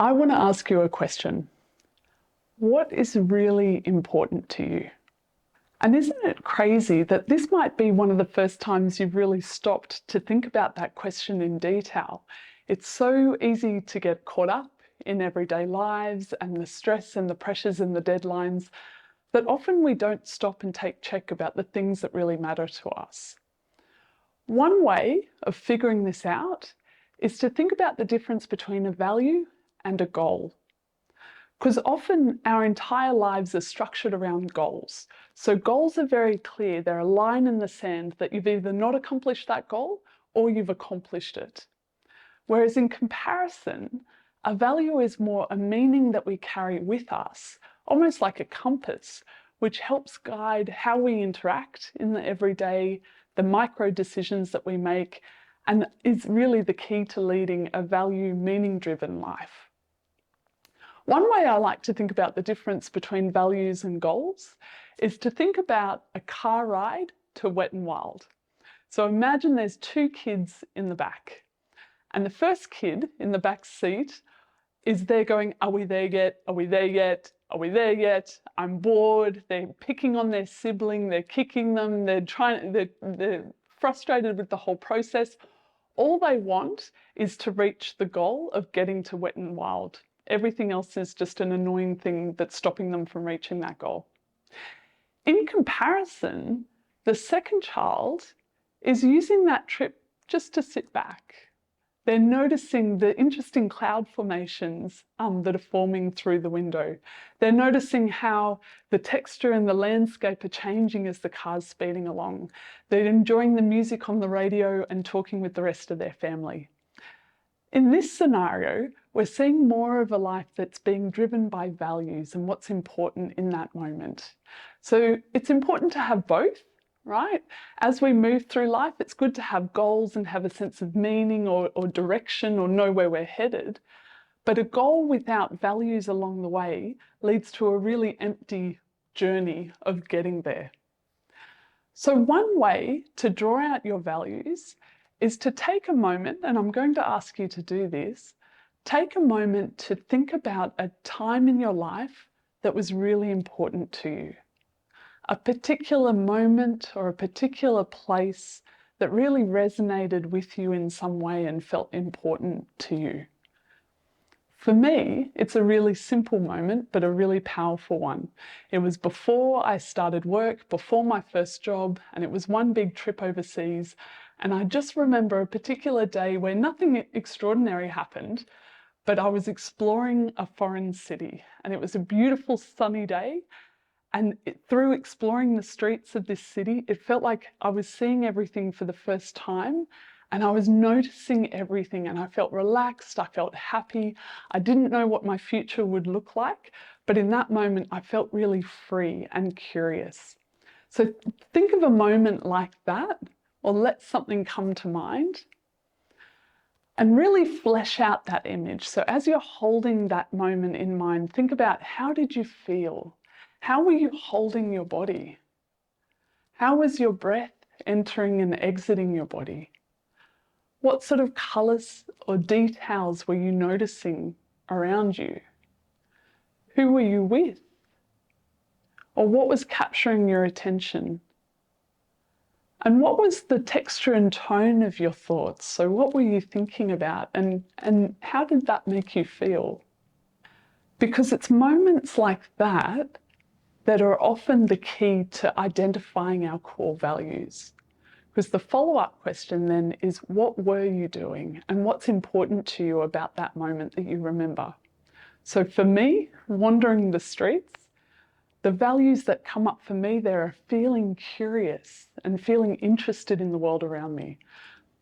I want to ask you a question. What is really important to you? And isn't it crazy that this might be one of the first times you've really stopped to think about that question in detail? It's so easy to get caught up in everyday lives and the stress and the pressures and the deadlines that often we don't stop and take check about the things that really matter to us. One way of figuring this out is to think about the difference between a value and a goal. Because often our entire lives are structured around goals. So goals are very clear. They're a line in the sand that you've either not accomplished that goal or you've accomplished it. Whereas in comparison, a value is more a meaning that we carry with us, almost like a compass, which helps guide how we interact in the everyday, the micro decisions that we make, and is really the key to leading a value, meaning-driven life. One way I like to think about the difference between values and goals is to think about a car ride to Wet n Wild. So imagine there's two kids in the back, and the first kid in the back seat is there going, are we there yet? Are we there yet? Are we there yet? I'm bored. They're picking on their sibling. They're kicking them. They're frustrated with the whole process. All they want is to reach the goal of getting to Wet n Wild. Everything else is just an annoying thing that's stopping them from reaching that goal. In comparison, the second child is using that trip just to sit back. They're noticing the interesting cloud formations that are forming through the window. They're noticing how the texture and the landscape are changing as the car's speeding along. They're enjoying the music on the radio and talking with the rest of their family. In this scenario, we're seeing more of a life that's being driven by values and what's important in that moment. So it's important to have both, right? As we move through life, it's good to have goals and have a sense of meaning or direction or know where we're headed. But a goal without values along the way leads to a really empty journey of getting there. So one way to draw out your values is to take a moment, and I'm going to ask you to do this, take a moment to think about a time in your life that was really important to you. A particular moment or a particular place that really resonated with you in some way and felt important to you. For me, it's a really simple moment, but a really powerful one. It was before I started work, before my first job, and it was one big trip overseas. And I just remember a particular day where nothing extraordinary happened, but I was exploring a foreign city, and it was a beautiful sunny day. And through exploring the streets of this city, it felt like I was seeing everything for the first time, and I was noticing everything, and I felt relaxed, I felt happy. I didn't know what my future would look like, but in that moment, I felt really free and curious. So think of a moment like that, or let something come to mind, and really flesh out that image. So as you're holding that moment in mind, think about, how did you feel? How were you holding your body? How was your breath entering and exiting your body? What sort of colours or details were you noticing around you? Who were you with? Or what was capturing your attention? And what was the texture and tone of your thoughts? So what were you thinking about, and how did that make you feel? Because it's moments like that that are often the key to identifying our core values. Because the follow-up question then is, what were you doing and what's important to you about that moment that you remember? So for me, wandering the streets, the values that come up for me there are feeling curious and feeling interested in the world around me,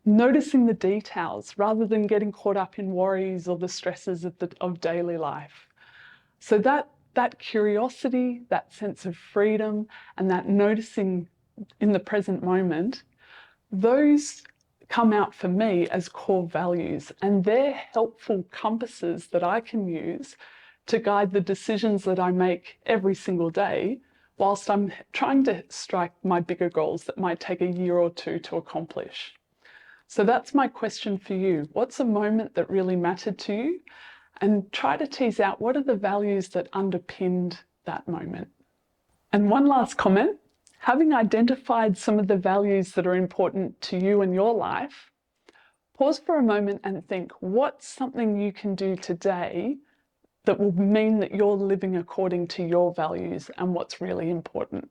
noticing the details rather than getting caught up in worries or the stresses of daily life. So that curiosity, that sense of freedom, and that noticing in the present moment, those come out for me as core values, and they're helpful compasses that I can use to guide the decisions that I make every single day whilst I'm trying to strike my bigger goals that might take a year or two to accomplish. So that's my question for you. What's a moment that really mattered to you? and try to tease out what are the values that underpinned that moment. And one last comment, having identified some of the values that are important to you in your life, pause for a moment and think, what's something you can do today that will mean that you're living according to your values and what's really important?